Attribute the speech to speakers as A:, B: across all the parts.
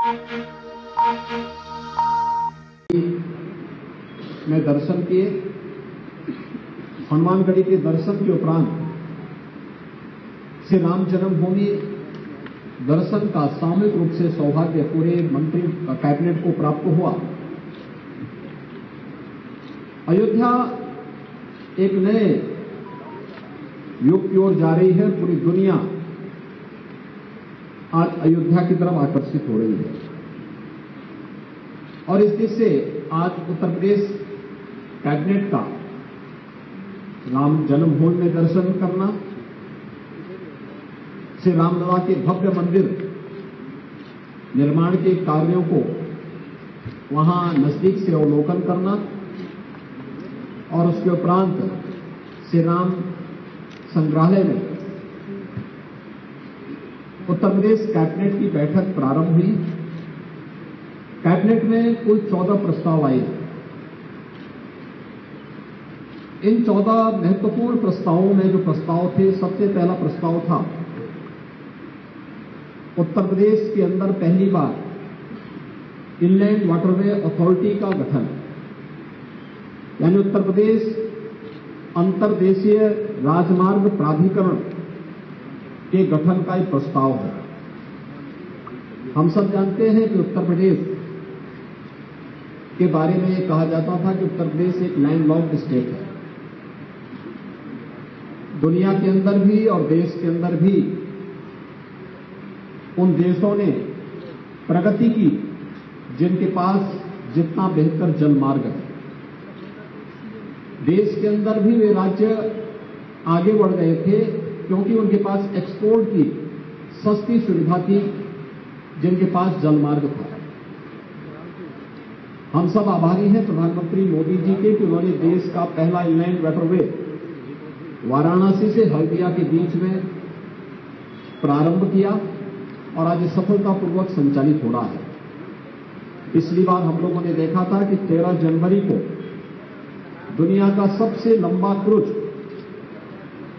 A: में दर्शन किए। हनुमानगढ़ी के दर्शन के उपरांत श्री राम जन्मभूमि दर्शन का सामूहिक रूप से सौभाग्य पूरे मंत्री कैबिनेट को प्राप्त हुआ। अयोध्या एक नए युग की ओर जा रही है। पूरी दुनिया आज अयोध्या की तरफ आकर्षित हो रही है और इस दिशा से आज उत्तर प्रदेश कैबिनेट का राम जन्मभूमि में दर्शन करना, श्री रामलला के भव्य मंदिर निर्माण के कार्यों को वहां नजदीक से अवलोकन करना और उसके उपरांत श्री राम संग्रहालय में उत्तर प्रदेश कैबिनेट की बैठक प्रारंभ हुई। कैबिनेट में कुल 14 प्रस्ताव आए। इन 14 महत्वपूर्ण प्रस्तावों में जो प्रस्ताव थे, सबसे पहला प्रस्ताव था उत्तर प्रदेश के अंदर पहली बार इनलैंड वाटरवे अथॉरिटी का गठन, यानी उत्तर प्रदेश अंतर्देशीय राजमार्ग प्राधिकरण के गठन का एक प्रस्ताव है। हम सब जानते हैं कि उत्तर प्रदेश के बारे में ये कहा जाता था कि उत्तर प्रदेश एक लैंडलॉक्ड स्टेट है। दुनिया के अंदर भी और देश के अंदर भी उन देशों ने प्रगति की जिनके पास जितना बेहतर जलमार्ग है। देश के अंदर भी वे राज्य आगे बढ़ गए थे क्योंकि उनके पास एक्सपोर्ट की सस्ती सुविधा थी, जिनके पास जलमार्ग था। हम सब आभारी हैं प्रधानमंत्री मोदी जी के कि उन्होंने देश का पहला इनलैंड वाटरवे वाराणसी से हल्दिया के बीच में प्रारंभ किया और आज सफलतापूर्वक संचालित हो रहा है। पिछली बार हम लोगों ने देखा था कि 13 जनवरी को दुनिया का सबसे लंबा क्रूज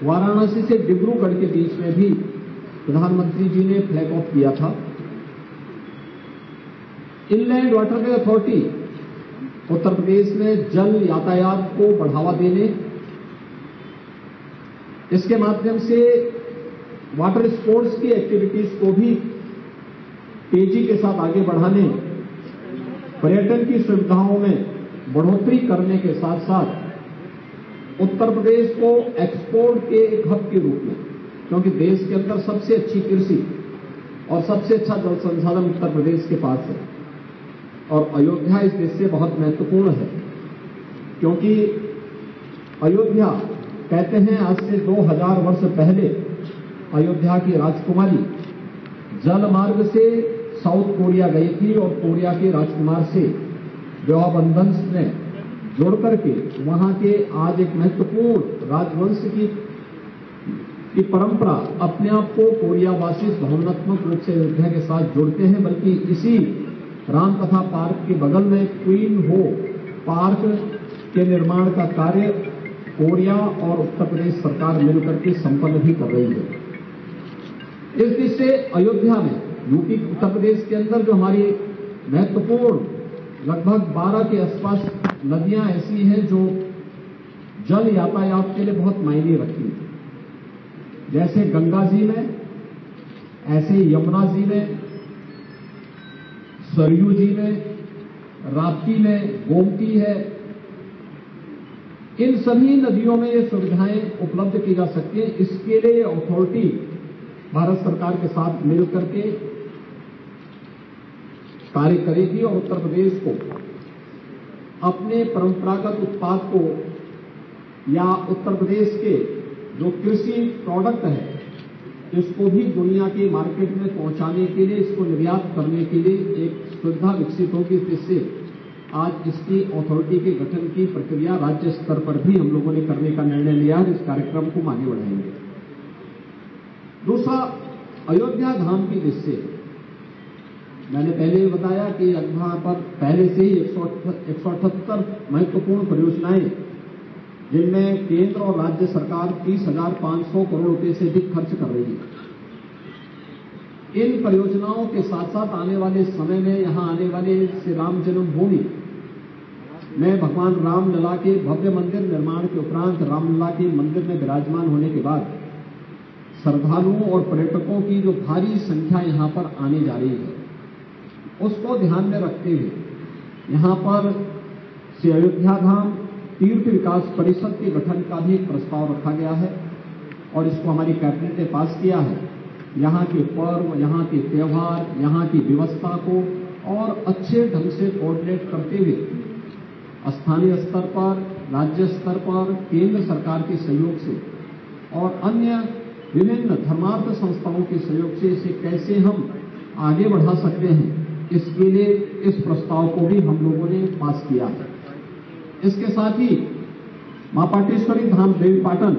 A: वाराणसी से डिब्रूगढ़ के बीच में भी प्रधानमंत्री जी ने फ्लैग ऑफ किया था। Inland waterway authority Uttar Pradesh में जल यातायात को बढ़ावा देने, इसके माध्यम से वाटर स्पोर्ट्स की एक्टिविटीज को भी तेजी के साथ आगे बढ़ाने, पर्यटन की सुविधाओं में बढ़ोतरी करने के साथ साथ उत्तर प्रदेश को एक्सपोर्ट के एक हब के रूप में, क्योंकि देश के अंदर सबसे अच्छी कृषि और सबसे अच्छा जल संसाधन उत्तर प्रदेश के पास है और अयोध्या इस देश से बहुत महत्वपूर्ण है, क्योंकि अयोध्या कहते हैं आज से 2000 वर्ष पहले अयोध्या की राजकुमारी जल मार्ग से साउथ कोरिया गई थी और कोरिया के राजकुमार से विवाह बंधन में जोड़ करके वहां के आज एक महत्वपूर्ण राजवंश की परंपरा अपने आप को कोरियावासी भावनात्मक रूप से अयोध्या के साथ जोड़ते हैं। बल्कि इसी रामकथा पार्क के बगल में क्वीन हो पार्क के निर्माण का कार्य कोरिया और उत्तर प्रदेश सरकार मिलकर के संपन्न भी कर रही है। इस दिशा से अयोध्या में यूपी उत्तर प्रदेश के अंदर जो हमारी महत्वपूर्ण लगभग 12 के आसपास नदियां ऐसी हैं जो जल यातायात के लिए बहुत मायने रखती हैं, जैसे गंगा जी में, ऐसे यमुना जी में, सरयू जी में, राप्ती में, गोमती है। इन सभी नदियों में ये सुविधाएं उपलब्ध की जा सकती हैं। इसके लिए अथॉरिटी भारत सरकार के साथ मिलकर के कार्य करेगी और उत्तर प्रदेश को अपने परंपरागत उत्पाद को या उत्तर प्रदेश के जो कृषि प्रोडक्ट है इसको भी दुनिया की मार्केट में पहुंचाने के लिए, इसको निर्यात करने के लिए एक सुविधा विकसित होगी। जिससे आज इसकी अथॉरिटी के गठन की प्रक्रिया राज्य स्तर पर भी हम लोगों ने करने का निर्णय लिया है। इस कार्यक्रम को आगे बढ़ाएंगे। दूसरा, अयोध्या धाम की दृष्टि से मैंने पहले ही बताया कि यहाँ पर पहले से ही 178 महत्वपूर्ण परियोजनाएं, जिनमें केंद्र और राज्य सरकार 30,500 करोड़ रुपए से अधिक खर्च कर रही है। इन परियोजनाओं के साथ साथ आने वाले समय में यहाँ आने वाले श्री राम जन्मभूमि में भगवान रामलला के भव्य मंदिर निर्माण के उपरांत रामलला के मंदिर में विराजमान होने के बाद श्रद्धालुओं और पर्यटकों की जो भारी संख्या यहाँ पर आने जा रही है, उसको ध्यान में रखते हुए यहाँ पर श्री अयोध्या धाम तीर्थ विकास परिषद के गठन का भी एक प्रस्ताव रखा गया है और इसको हमारी कैबिनेट ने पास किया है। यहाँ के पर्व, यहाँ के त्यौहार, यहाँ की व्यवस्था को और अच्छे ढंग से कोऑर्डिनेट करते हुए स्थानीय स्तर पर, राज्य स्तर पर, केंद्र सरकार के सहयोग से और अन्य विभिन्न धर्मार्थ संस्थाओं के सहयोग से इसे कैसे हम आगे बढ़ा सकते हैं, इसके लिए इस प्रस्ताव को भी हम लोगों ने पास किया है। इसके साथ ही मां पाटेश्वरी धाम देवीपाटन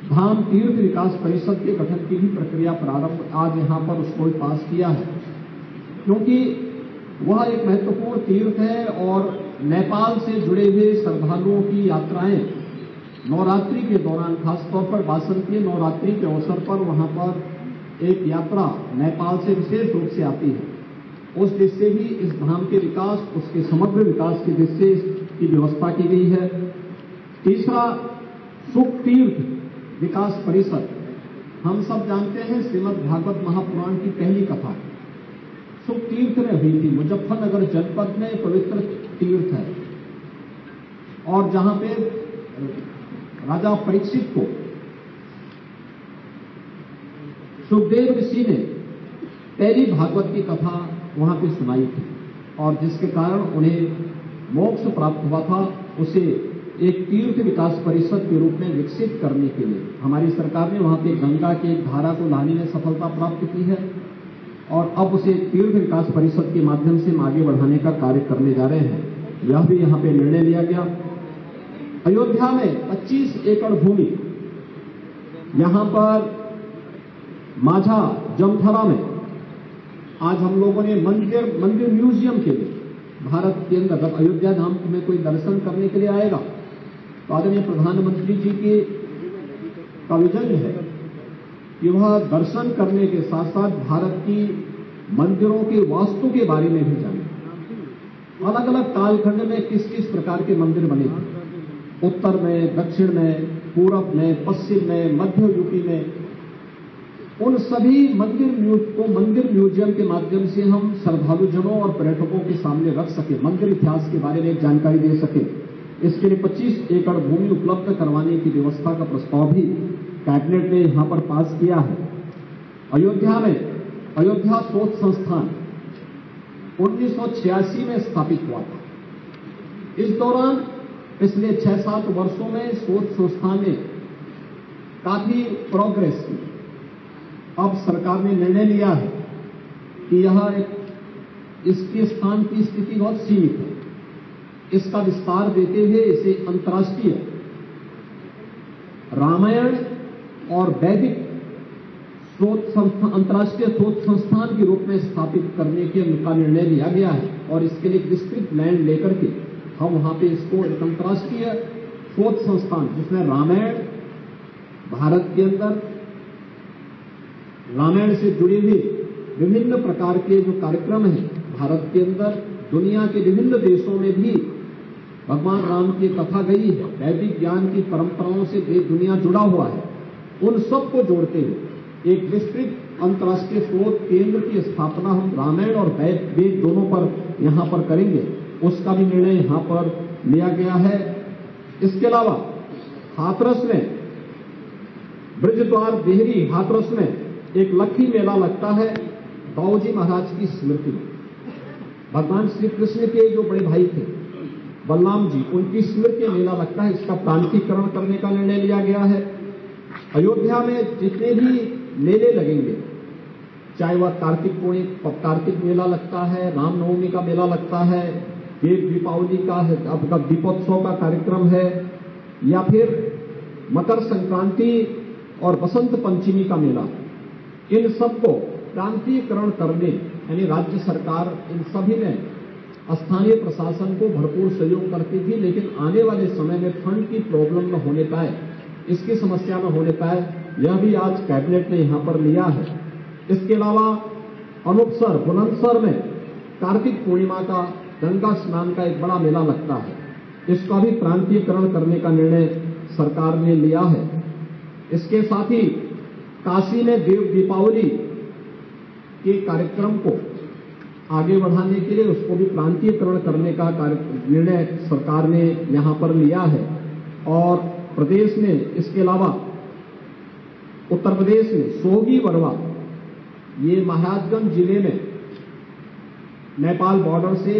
A: धाम तीर्थ विकास परिषद के गठन की भी प्रक्रिया प्रारंभ आज यहाँ पर उसको पास किया है, क्योंकि वह एक महत्वपूर्ण तीर्थ है और नेपाल से जुड़े हुए श्रद्धालुओं की यात्राएं नवरात्रि के दौरान, खासतौर पर वासंतीय नवरात्रि के अवसर पर वहां पर एक यात्रा नेपाल से विशेष रूप से आती है। उस दृष्टि से भी इस धाम के विकास, उसके समग्र विकास की दृष्टि से इसकी व्यवस्था की गई है। तीसरा, सुख तीर्थ विकास परिषद। हम सब जानते हैं श्रीमद् भागवत महापुराण की पहली कथा सुख तीर्थ में हुई थी। मुजफ्फरनगर जनपद में पवित्र तीर्थ है और जहां पे राजा परीक्षित को सुखदेव ऋषि ने पहली भागवत की कथा वहां पे सुनाई थी और जिसके कारण उन्हें मोक्ष प्राप्त हुआ था। उसे एक तीर्थ विकास परिषद के रूप में विकसित करने के लिए हमारी सरकार ने वहां पे गंगा की एक धारा को लाने में सफलता प्राप्त की है और अब उसे तीर्थ विकास परिषद के माध्यम से आगे बढ़ाने का कार्य करने जा रहे हैं। यह भी यहाँ पे निर्णय लिया गया। अयोध्या में 25 एकड़ भूमि, यहां पर माझा जमथरा में आज हम लोगों ने मंदिर म्यूजियम के लिए भारत के अंदर, जब अयोध्या धाम में कोई दर्शन करने के लिए आएगा तो आदरणीय प्रधानमंत्री जी की का विजन है कि वह दर्शन करने के साथ साथ भारत की मंदिरों के वास्तु के बारे में भी जाने। अलग अलग कालखंड में किस किस प्रकार के मंदिर बने थे, उत्तर में, दक्षिण में, पूरब में, पश्चिम में, मध्य यूपी में, उन सभी मंदिर म्यूजियम के माध्यम से हम श्रद्धालुजनों और पर्यटकों के सामने रख सके, मंदिर इतिहास के बारे में जानकारी दे सके। इसके लिए 25 एकड़ भूमि उपलब्ध करवाने की व्यवस्था का प्रस्ताव भी कैबिनेट ने यहां पर पास किया है। अयोध्या में अयोध्या शोध संस्थान 1986 में स्थापित हुआ था। इस दौरान पिछले 6-7 वर्षों में शोध संस्थान ने काफी प्रोग्रेस की। अब सरकार ने निर्णय लिया है कि यह इसके स्थान की स्थिति बहुत सीमित है, इसका विस्तार देते हुए इसे अंतर्राष्ट्रीय रामायण और वैदिक अंतर्राष्ट्रीय शोध संस्थान के रूप में स्थापित करने का निर्णय लिया गया है और इसके लिए विस्तृत लैंड लेकर के हम वहां पे इसको एक अंतर्राष्ट्रीय शोध संस्थान, जिसमें रामायण, भारत के अंदर रामायण से जुड़े हुए विभिन्न प्रकार के जो कार्यक्रम हैं, भारत के अंदर दुनिया के विभिन्न देशों में भी भगवान राम की कथा गई है, वैदिक ज्ञान की परंपराओं से दुनिया जुड़ा हुआ है, उन सबको जोड़ते हुए एक विस्तृत अंतर्राष्ट्रीय शोध केंद्र की स्थापना हम रामायण और वेद दोनों पर यहां पर करेंगे, उसका भी निर्णय यहां पर लिया गया है। इसके अलावा हाथरस में, ब्रजद्वार देहरी हाथरस में एक लक्खी मेला लगता है दाऊजी महाराज की स्मृति में। भगवान श्री कृष्ण के जो बड़े भाई थे बलराम जी, उनकी स्मृति में मेला लगता है। इसका प्रांतीकरण करने का निर्णय लिया गया है। अयोध्या में जितने भी मेले लगेंगे, चाहे वह कार्तिक मेला लगता है, रामनवमी का मेला लगता है, देव दीपावली का है, आपका दीपोत्सव का कार्यक्रम है, या फिर मकर संक्रांति और बसंत पंचमी का मेला, इन सबको प्रांतीयकरण करने, यानी राज्य सरकार इन सभी में स्थानीय प्रशासन को भरपूर सहयोग करती थी, लेकिन आने वाले समय में फंड की प्रॉब्लम न होने पाए, इसकी समस्या न होने पाए, यह भी आज कैबिनेट ने यहां पर लिया है। इसके अलावा अमुकसर बुलंदशहर में कार्तिक पूर्णिमा का गंगा स्नान का एक बड़ा मेला लगता है। इसका भी प्रांतीयकरण करने का निर्णय सरकार ने लिया है। इसके साथ ही काशी में देव दीपावली के कार्यक्रम को आगे बढ़ाने के लिए उसको भी प्रांतीयकरण करने का निर्णय सरकार ने यहां पर लिया है। और प्रदेश में इसके अलावा उत्तर प्रदेश में सोहगी वरवा, ये महाराजगंज जिले में नेपाल बॉर्डर से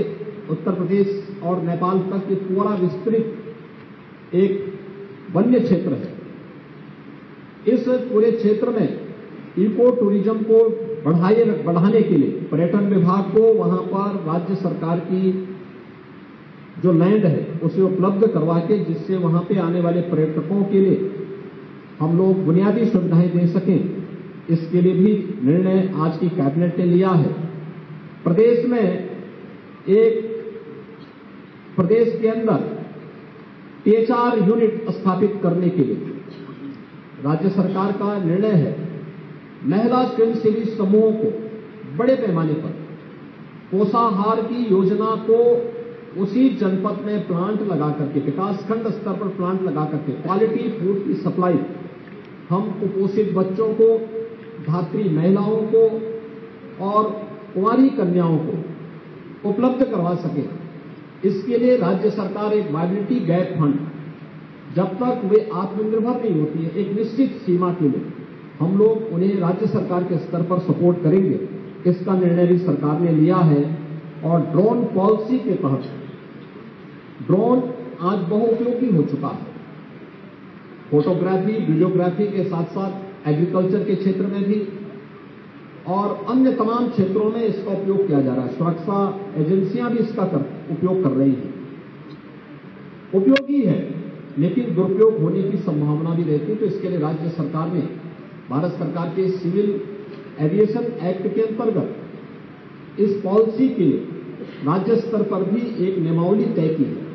A: उत्तर प्रदेश और नेपाल तक ये पूरा विस्तृत एक वन्य क्षेत्र है। इस पूरे क्षेत्र में इको टूरिज्म को बढ़ाने के लिए पर्यटन विभाग को वहां पर राज्य सरकार की जो लैंड है उसे उपलब्ध करवा के, जिससे वहां पे आने वाले पर्यटकों के लिए हम लोग बुनियादी सुविधाएं दे सकें, इसके लिए भी निर्णय आज की कैबिनेट ने लिया है। प्रदेश में प्रदेश के अंदर THR यूनिट स्थापित करने के लिए राज्य सरकार का निर्णय है। महिला स्वयंसेवी समूहों को बड़े पैमाने पर पोषाहार की योजना को उसी जनपद में प्लांट लगा करके, विकासखंड स्तर पर प्लांट लगा करके क्वालिटी फूड की सप्लाई हम कुपोषित बच्चों को, धात्री महिलाओं को और कुंवारी कन्याओं को उपलब्ध करवा सके। इसके लिए राज्य सरकार एक वायबिलिटी गैप फंड, जब तक वे आत्मनिर्भर नहीं होती है, एक निश्चित सीमा के लिए हम लोग उन्हें राज्य सरकार के स्तर पर सपोर्ट करेंगे। इसका निर्णय भी सरकार ने लिया है। और ड्रोन पॉलिसी के तहत ड्रोन आज बहुउपयोगी हो चुका है। फोटोग्राफी, वीडियोग्राफी के साथ साथ एग्रीकल्चर के क्षेत्र में भी और अन्य तमाम क्षेत्रों में इसका उपयोग किया जा रहा है। सुरक्षा एजेंसियां भी इसका उपयोग कर रही हैं। उपयोगी है, लेकिन दुरुपयोग होने की संभावना भी रहती है। तो इसके लिए राज्य सरकार ने भारत सरकार के सिविल एविएशन एक्ट के अंतर्गत इस पॉलिसी के लिए राज्य स्तर पर भी एक नियमावली तय की है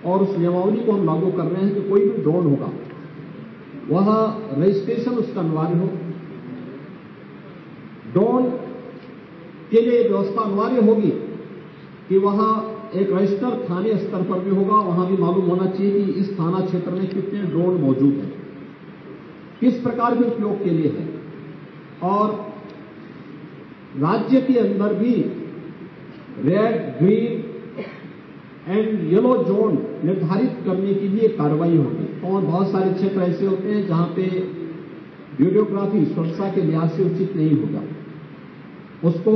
A: और उस नियमावली को हम लागू कर रहे हैं कि कोई भी ड्रोन होगा वह रजिस्ट्रेशन उसका अनिवार्य हो। ड्रोन के लिए व्यवस्था अनिवार्य होगी कि वह एक रजिस्टर थाने स्तर पर भी होगा। वहां भी मालूम होना चाहिए कि इस थाना क्षेत्र में कितने ड्रोन मौजूद हैं, किस प्रकार के उपयोग के लिए है। और राज्य के अंदर भी red, green and yellow zone निर्धारित करने की भी एक कार्रवाई होगी। और बहुत सारे क्षेत्र ऐसे होते हैं जहां पे वीडियोग्राफी सुरक्षा के लिहाज से उचित नहीं होगा, उसको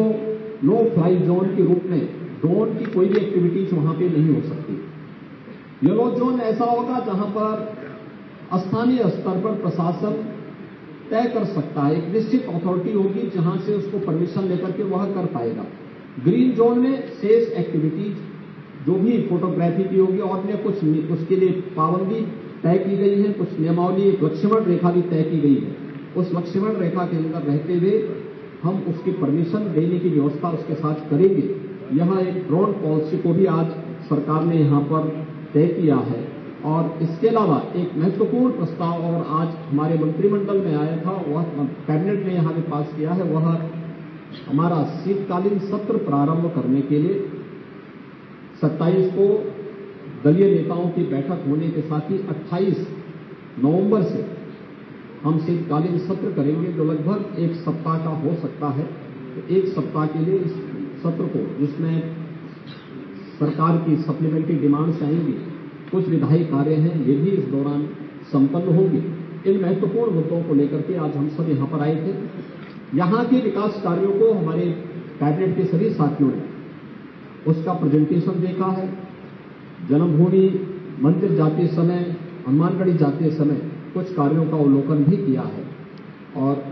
A: नो फ्लाई जोन के रूप में ड्रोन की कोई भी एक्टिविटीज वहां पे नहीं हो सकती। येलो जोन ऐसा होगा जहां पर स्थानीय स्तर पर प्रशासन तय कर सकता है, एक निश्चित अथॉरिटी होगी जहां से उसको परमिशन लेकर के वह कर पाएगा। ग्रीन जोन में शेष एक्टिविटीज जो भी फोटोग्राफी की होगी और अन्य कुछ उसके लिए पाबंदी तय की गई है, कुछ नियमावली, एक लक्ष्मण रेखा भी तय की गई है। उस लक्ष्मण रेखा के अंदर रहते हुए हम उसकी परमिशन देने की व्यवस्था उसके साथ करेंगे। यह एक ड्रोन पॉलिसी को भी आज सरकार ने यहां पर तय किया है। और इसके अलावा एक महत्वपूर्ण प्रस्ताव और आज हमारे मंत्रिमंडल में आया था, वह कैबिनेट ने यहां पे पास किया है। वह हमारा शीतकालीन सत्र प्रारंभ करने के लिए 27 को दलीय नेताओं की बैठक होने के साथ ही 28 नवंबर से हम शीतकालीन सत्र करेंगे, जो लगभग एक सप्ताह का हो सकता है। तो एक सप्ताह के लिए इस सत्र को, जिसमें सरकार की सप्लीमेंट्री डिमांड्स आएंगी, कुछ विधायी कार्य हैं, ये भी इस दौरान संपन्न होंगे। इन महत्वपूर्ण मुद्दों को लेकर के आज हम सब यहां पर आए थे। यहां के विकास कार्यों को हमारे कैबिनेट के सभी साथियों ने उसका प्रेजेंटेशन देखा है। जन्मभूमि मंदिर जाते समय, हनुमानगढ़ी जाते समय कुछ कार्यों का अवलोकन भी किया है। और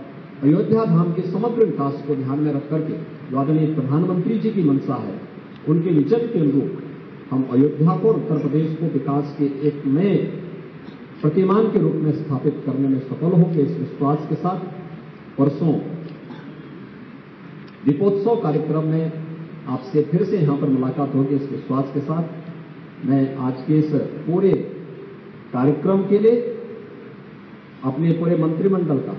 A: अयोध्या धाम के समग्र विकास को ध्यान में रख करके जो आदरणीय प्रधानमंत्री जी की मंशा है, उनके विजन के अनुरूप हम अयोध्या को, उत्तर प्रदेश को विकास के एक नए प्रतिमान के रूप में स्थापित करने में सफल होंगे। इस विश्वास के साथ परसों दीपोत्सव कार्यक्रम में आपसे फिर से यहां पर मुलाकात होगी। इस विश्वास के साथ मैं आज के इस पूरे कार्यक्रम के लिए अपने पूरे मंत्रिमंडल का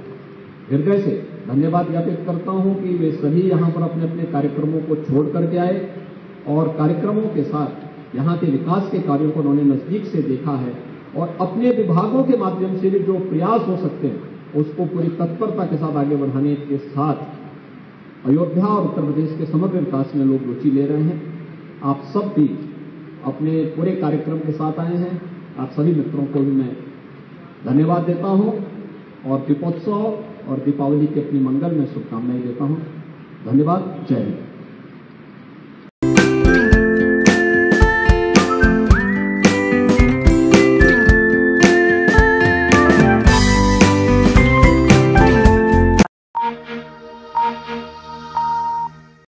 A: हृदय से धन्यवाद ज्ञापित करता हूं कि वे सभी यहां पर अपने अपने कार्यक्रमों को छोड़ करके आए और कार्यक्रमों के साथ यहां के विकास के कार्यों को उन्होंने नजदीक से देखा है और अपने विभागों के माध्यम से भी जो प्रयास हो सकते हैं उसको पूरी तत्परता के साथ आगे बढ़ाने के साथ अयोध्या और उत्तर प्रदेश के समग्र विकास में लोग रुचि ले रहे हैं। आप सब भी अपने पूरे कार्यक्रम के साथ आए हैं। आप सभी मित्रों को भी मैं धन्यवाद देता हूं और दीपोत्सव और दीपावली की अपनी मंगल में शुभकामनाएं देता हूं। धन्यवाद। जय हिंद।